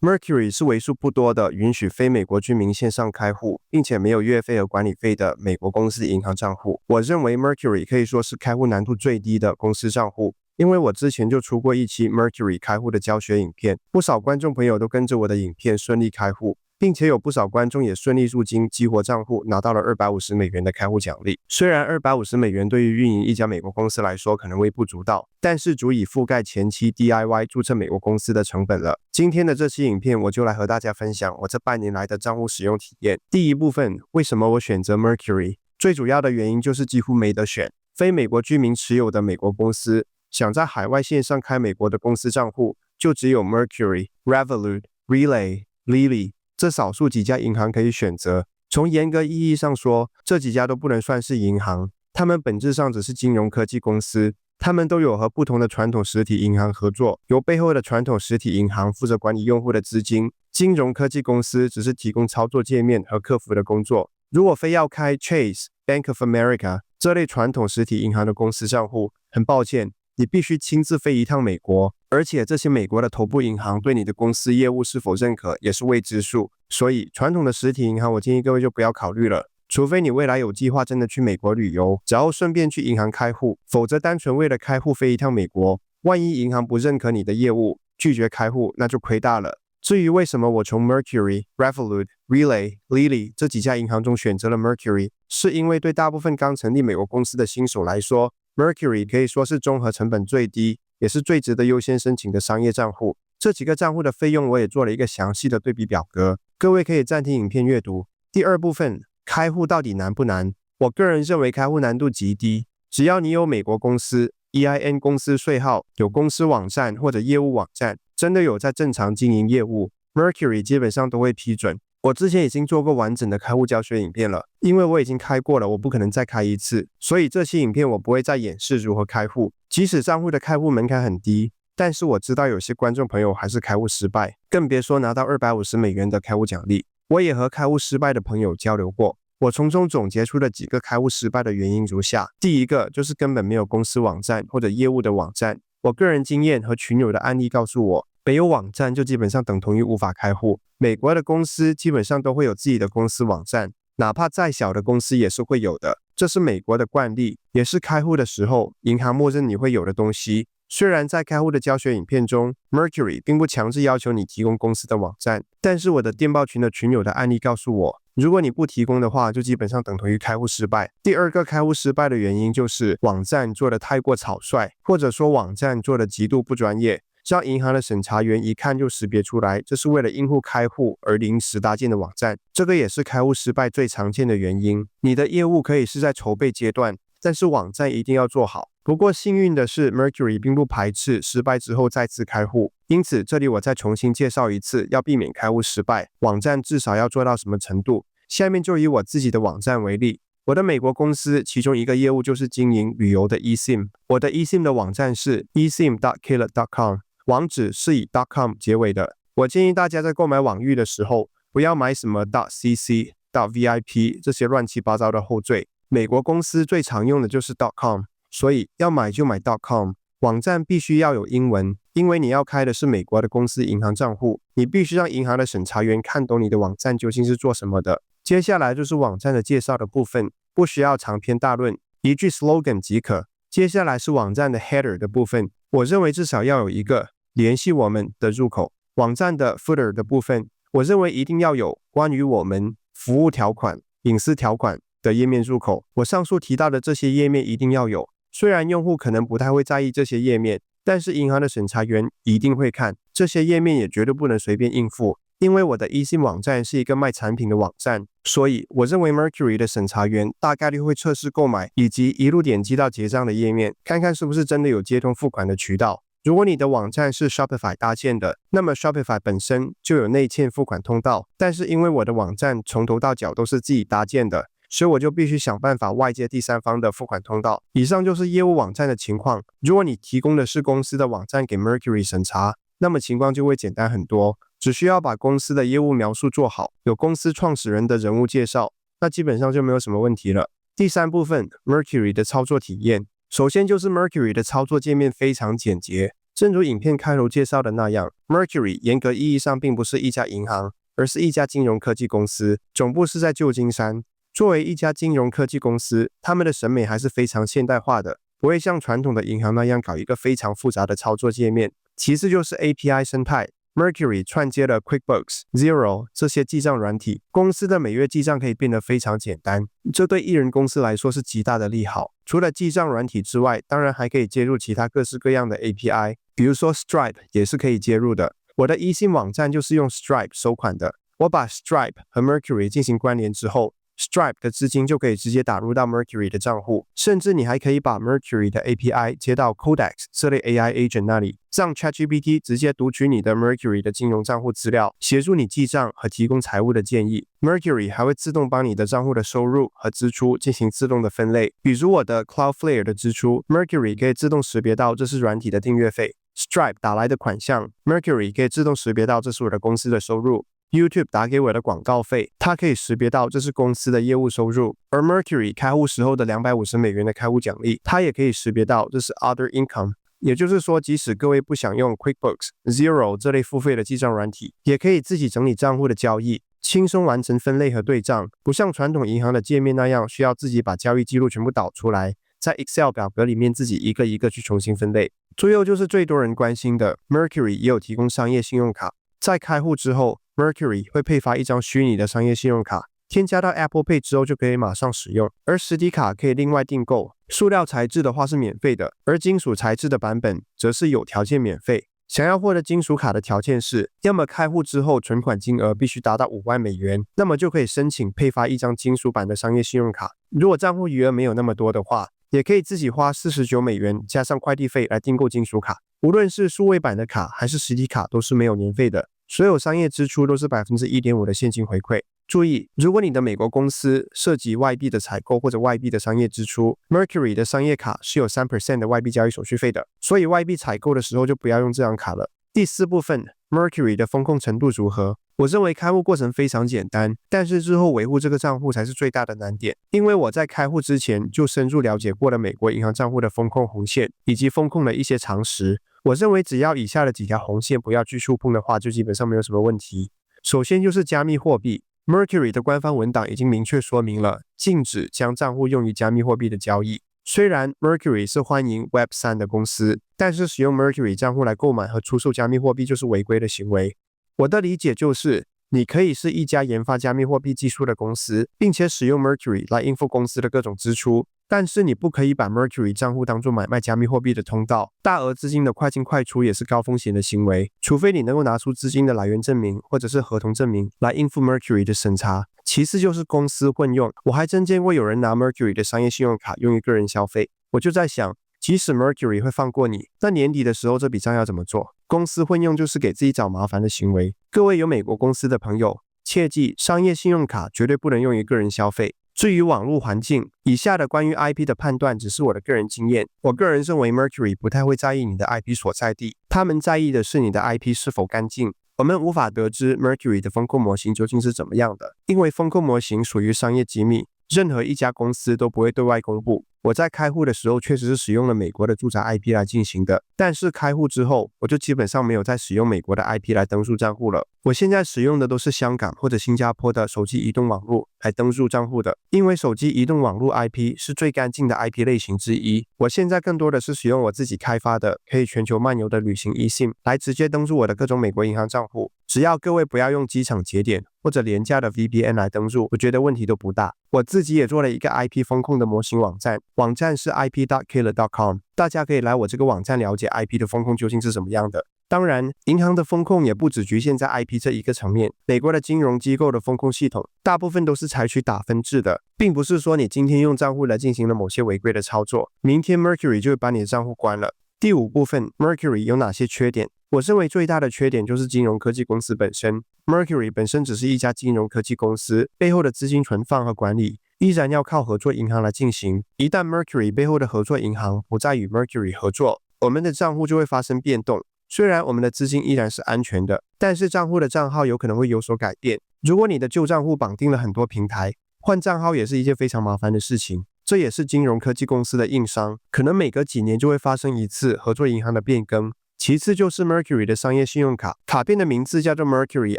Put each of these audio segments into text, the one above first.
Mercury 是为数不多的允许非美国居民线上开户，并且没有月费和管理费的美国公司银行账户。我认为 Mercury 可以说是开户难度最低的公司账户，因为我之前就出过一期 Mercury 开户的教学影片，不少观众朋友都跟着我的影片顺利开户。并且有不少观众也顺利入金激活账户，拿到了$250的开户奖励。虽然$250对于运营一家美国公司来说可能微不足道，但是足以覆盖前期 DIY 注册美国公司的成本了。今天的这期影片，我就来和大家分享我这半年来的账户使用体验。第一部分，为什么我选择 Mercury？ 最主要的原因就是几乎没得选，非美国居民持有的美国公司想在海外线上开美国的公司账户，就只有 Mercury、Revolut、Relay、Lily这少数几家银行可以选择。从严格意义上说，这几家都不能算是银行，他们本质上只是金融科技公司。他们都有和不同的传统实体银行合作，由背后的传统实体银行负责管理用户的资金，金融科技公司只是提供操作界面和客服的工作。如果非要开 Chase、Bank of America 这类传统实体银行的公司账户，很抱歉，你必须亲自飞一趟美国，而且这些美国的头部银行对你的公司业务是否认可也是未知数，所以传统的实体银行我建议各位就不要考虑了，除非你未来有计划真的去美国旅游，然后顺便去银行开户，否则单纯为了开户飞一趟美国，万一银行不认可你的业务，拒绝开户，那就亏大了。至于为什么我从 Mercury、Revolut、Relay、Lily 这几家银行中选择了 Mercury， 是因为对大部分刚成立美国公司的新手来说， Mercury 可以说是综合成本最低，也是最值得优先申请的商业账户。这几个账户的费用我也做了一个详细的对比表格，各位可以暂停影片阅读。第二部分，开户到底难不难？我个人认为开户难度极低，只要你有美国公司、EIN 公司税号、有公司网站或者业务网站，真的有在正常经营业务， Mercury 基本上都会批准。我之前已经做过完整的开户教学影片了，因为我已经开过了，我不可能再开一次，所以这期影片我不会再演示如何开户。即使账户的开户门槛很低，但是我知道有些观众朋友还是开户失败，更别说拿到$250的开户奖励。我也和开户失败的朋友交流过，我从中总结出了几个开户失败的原因如下。第一个就是根本没有公司网站或者业务的网站。我个人经验和群友的案例告诉我，没有网站就基本上等同于无法开户。美国的公司基本上都会有自己的公司网站，哪怕再小的公司也是会有的，这是美国的惯例，也是开户的时候银行默认你会有的东西。虽然在开户的教学影片中 Mercury 并不强制要求你提供公司的网站，但是我的电报群的群友的案例告诉我，如果你不提供的话，就基本上等同于开户失败。第二个开户失败的原因就是网站做得太过草率，或者说网站做得极度不专业，让银行的审查员一看就识别出来，这是为了应付开户而临时搭建的网站。这个也是开户失败最常见的原因。你的业务可以是在筹备阶段，但是网站一定要做好。不过幸运的是 Mercury 并不排斥失败之后再次开户，因此这里我再重新介绍一次，要避免开户失败，网站至少要做到什么程度。下面就以我自己的网站为例，我的美国公司其中一个业务就是经营旅游的 eSIM， 我的 eSIM 的网站是 eSIM.killer.com， 网址是以 .com 结尾的。我建议大家在购买网域的时候，不要买什么 .cc、.vip 这些乱七八糟的后缀，美国公司最常用的就是 .com， 所以要买就买 .com。 网站必须要有英文，因为你要开的是美国的公司银行账户，你必须让银行的审查员看懂你的网站究竟是做什么的。接下来就是网站的介绍的部分，不需要长篇大论，一句 slogan 即可。接下来是网站的 header 的部分，我认为至少要有一个联系我们的入口。网站的 footer 的部分，我认为一定要有关于我们、服务条款、隐私条款的页面入口。我上述提到的这些页面一定要有，虽然用户可能不太会在意这些页面，但是银行的审查员一定会看，这些页面也绝对不能随便应付。因为我的 eSIM 网站是一个卖产品的网站，所以我认为 Mercury 的审查员大概率会测试购买以及一路点击到结账的页面，看看是不是真的有接通付款的渠道。如果你的网站是 Shopify 搭建的，那么 Shopify 本身就有内嵌付款通道，但是因为我的网站从头到脚都是自己搭建的，所以我就必须想办法外接第三方的付款通道。以上就是业务网站的情况。如果你提供的是公司的网站给 Mercury 审查，那么情况就会简单很多，只需要把公司的业务描述做好，有公司创始人的人物介绍，那基本上就没有什么问题了。第三部分 Mercury 的操作体验，首先就是 Mercury 的操作界面非常简洁，正如影片开头介绍的那样 ，Mercury 严格意义上并不是一家银行，而是一家金融科技公司，总部是在旧金山。作为一家金融科技公司，他们的审美还是非常现代化的，不会像传统的银行那样搞一个非常复杂的操作界面。其次就是 API 生态。Mercury 串接了 QuickBooks、Xero 这些记账软体，公司的每月记账可以变得非常简单，这对艺人公司来说是极大的利好。除了记账软体之外，当然还可以接入其他各式各样的 API， 比如说 Stripe 也是可以接入的。我的eSIM网站就是用 Stripe 收款的，我把 Stripe 和 Mercury 进行关联之后， Stripe 的资金就可以直接打入到 Mercury 的账户，甚至你还可以把 Mercury 的 API 接到 Codex 这类 AI agent 那里，让 ChatGPT 直接读取你的 Mercury 的金融账户资料，协助你记账和提供财务的建议。Mercury 还会自动帮你的账户的收入和支出进行自动的分类，比如我的 Cloudflare 的支出 ，Mercury 可以自动识别到这是软体的订阅费。Stripe 打来的款项 ，Mercury 可以自动识别到这是我的公司的收入。YouTube 打给我的广告费，它可以识别到这是公司的业务收入。而 Mercury 开户时候的$250的开户奖励，它也可以识别到这是 Other Income。也就是说，即使各位不想用 QuickBooks、Xero 这类付费的记账软体，也可以自己整理账户的交易，轻松完成分类和对账，不像传统银行的界面那样需要自己把交易记录全部导出来，在 Excel 表格里面自己一个一个去重新分类。最后就是最多人关心的 Mercury 也有提供商业信用卡，在开户之后 Mercury 会配发一张虚拟的商业信用卡，添加到 Apple Pay 之后就可以马上使用，而实体卡可以另外订购，塑料材质的话是免费的，而金属材质的版本则是有条件免费。想要获得金属卡的条件是，要么开户之后存款金额必须达到$5万，那么就可以申请配发一张金属版的商业信用卡。如果账户余额没有那么多的话，也可以自己花$49加上快递费来订购金属卡。无论是数位版的卡还是实体卡都是没有年费的，所有商业支出都是 1.5% 的现金回馈。注意，如果你的美国公司涉及外币的采购或者外币的商业支出 ，Mercury 的商业卡是有 3% 的外币交易手续费的，所以外币采购的时候就不要用这张卡了。第四部分 ，Mercury 的风控程度如何？我认为开户过程非常简单，但是之后维护这个账户才是最大的难点。因为我在开户之前就深入了解过了美国银行账户的风控红线以及风控的一些常识。我认为只要以下的几条红线不要去触碰的话，就基本上没有什么问题。首先就是加密货币。Mercury 的官方文档已经明确说明了，禁止将账户用于加密货币的交易。虽然 Mercury 是欢迎 Web3 的公司，但是使用 Mercury 账户来购买和出售加密货币就是违规的行为。我的理解就是，你可以是一家研发加密货币技术的公司，并且使用 Mercury 来应付公司的各种支出，但是你不可以把 Mercury 账户当作买卖加密货币的通道。大额资金的快进快出也是高风险的行为，除非你能够拿出资金的来源证明或者是合同证明来应付 Mercury 的审查。其次就是公司混用，我还真见过有人拿 Mercury 的商业信用卡用于个人消费。我就在想，即使 Mercury 会放过你，那年底的时候这笔账要怎么做？公司混用就是给自己找麻烦的行为。各位有美国公司的朋友，切记商业信用卡绝对不能用于个人消费。至于网络环境，以下的关于 IP 的判断只是我的个人经验。我个人认为 Mercury 不太会在意你的 IP 所在地，他们在意的是你的 IP 是否干净。我们无法得知 Mercury 的风控模型究竟是怎么样的，因为风控模型属于商业机密，任何一家公司都不会对外公布。我在开户的时候确实是使用了美国的住宅 IP 来进行的，但是开户之后，我就基本上没有再使用美国的 IP 来登入账户了。我现在使用的都是香港或者新加坡的手机移动网络来登入账户的，因为手机移动网络 IP 是最干净的 IP 类型之一。我现在更多的是使用我自己开发的可以全球漫游的旅行 eSIM 来直接登入我的各种美国银行账户。只要各位不要用机场节点或者廉价的 VPN 来登入，我觉得问题都不大。我自己也做了一个 IP 风控的模型网站，网站是 ip.killer.com， 大家可以来我这个网站了解 IP 的风控究竟是什么样的。当然，银行的风控也不只局限在 IP 这一个层面，美国的金融机构的风控系统大部分都是采取打分制的，并不是说你今天用账户来进行了某些违规的操作，明天 Mercury 就会把你的账户关了。第五部分 ，Mercury 有哪些缺点？我认为最大的缺点就是金融科技公司本身。Mercury 本身只是一家金融科技公司，背后的资金存放和管理依然要靠合作银行来进行。一旦 Mercury 背后的合作银行不再与 Mercury 合作，我们的账户就会发生变动。虽然我们的资金依然是安全的，但是账户的账号有可能会有所改变。如果你的旧账户绑定了很多平台，换账号也是一件非常麻烦的事情。这也是金融科技公司的硬伤，可能每隔几年就会发生一次合作银行的变更。其次就是 Mercury 的商业信用卡，卡片的名字叫做 Mercury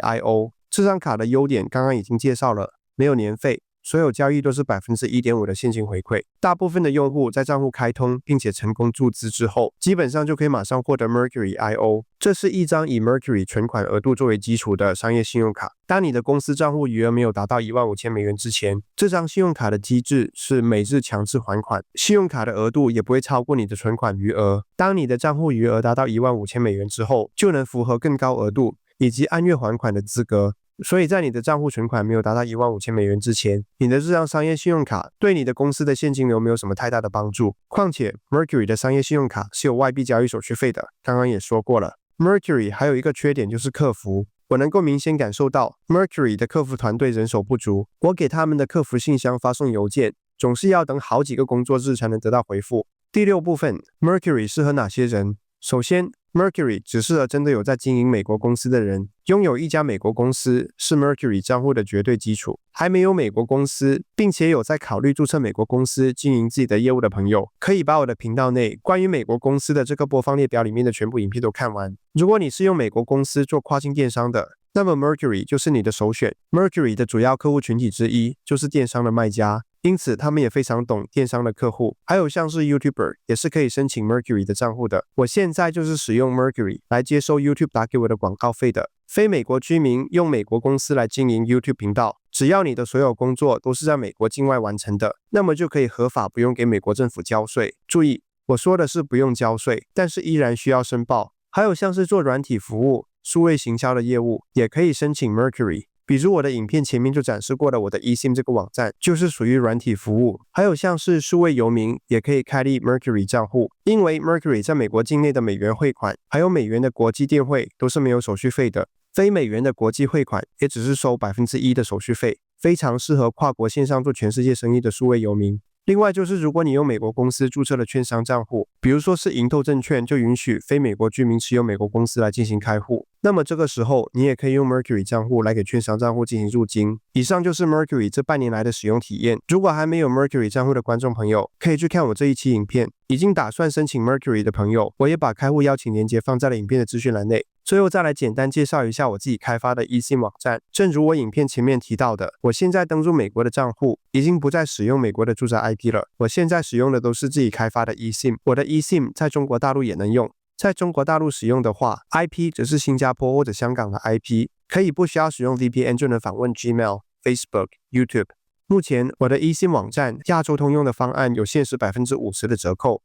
IO。这张卡的优点刚刚已经介绍了，没有年费，所有交易都是 1.5% 的现金回馈。大部分的用户在账户开通并且成功注资之后，基本上就可以马上获得 Mercury IO。这是一张以 Mercury 存款额度作为基础的商业信用卡。当你的公司账户余额没有达到15000美元之前，这张信用卡的机制是每日强制还款，信用卡的额度也不会超过你的存款余额。当你的账户余额达到15000美元之后，就能符合更高额度以及按月还款的资格。所以在你的账户存款没有达到15000美元之前，你的这张商业信用卡对你的公司的现金流没有什么太大的帮助。况且 Mercury 的商业信用卡是有外币交易手续费的，刚刚也说过了。Mercury 还有一个缺点就是客服，我能够明显感受到 Mercury 的客服团队人手不足，我给他们的客服信箱发送邮件，总是要等好几个工作日才能得到回复。第6部分 ，Mercury 适合哪些人？首先 ，Mercury 只适合真的有在经营美国公司的人。拥有一家美国公司是 Mercury 账户的绝对基础。还没有美国公司，并且有在考虑注册美国公司经营自己的业务的朋友，可以把我的频道内关于美国公司的这个播放列表里面的全部影片都看完。如果你是用美国公司做跨境电商的，那么 Mercury 就是你的首选。Mercury 的主要客户群体之一就是电商的卖家。因此，他们也非常懂电商的客户，还有像是 YouTuber 也是可以申请 Mercury 的账户的。我现在就是使用 Mercury 来接收 YouTube 打给我的广告费的。非美国居民用美国公司来经营 YouTube 频道，只要你的所有工作都是在美国境外完成的，那么就可以合法不用给美国政府交税。注意，我说的是不用交税，但是依然需要申报。还有像是做软体服务、数位行销的业务，也可以申请 Mercury。比如我的影片前面就展示过的我的 eSIM 这个网站就是属于软体服务，还有像是数位游民也可以开立 Mercury 账户，因为 Mercury 在美国境内的美元汇款还有美元的国际电汇都是没有手续费的，非美元的国际汇款也只是收 1% 的手续费，非常适合跨国线上做全世界生意的数位游民。另外就是如果你用美国公司注册了券商账户，比如说是盈透证券就允许非美国居民持有美国公司来进行开户，那么这个时候你也可以用 Mercury 账户来给券商账户进行入金。以上就是 Mercury 这半年来的使用体验。如果还没有 Mercury 账户的观众朋友，可以去看我这一期影片。已经打算申请 Mercury 的朋友，我也把开户邀请链接放在了影片的资讯栏内。最后再来简单介绍一下我自己开发的 eSIM 网站。正如我影片前面提到的，我现在登入美国的账户已经不再使用美国的住宅 IP 了，我现在使用的都是自己开发的 eSIM。我的 eSIM 在中国大陆也能用，在中国大陆使用的话 IP 只是新加坡或者香港的 IP， 可以不需要使用 VPN 就能访问 Gmail、Facebook、YouTube。目前我的eSIM 网站亚洲通用的方案有限时 50% 的折扣，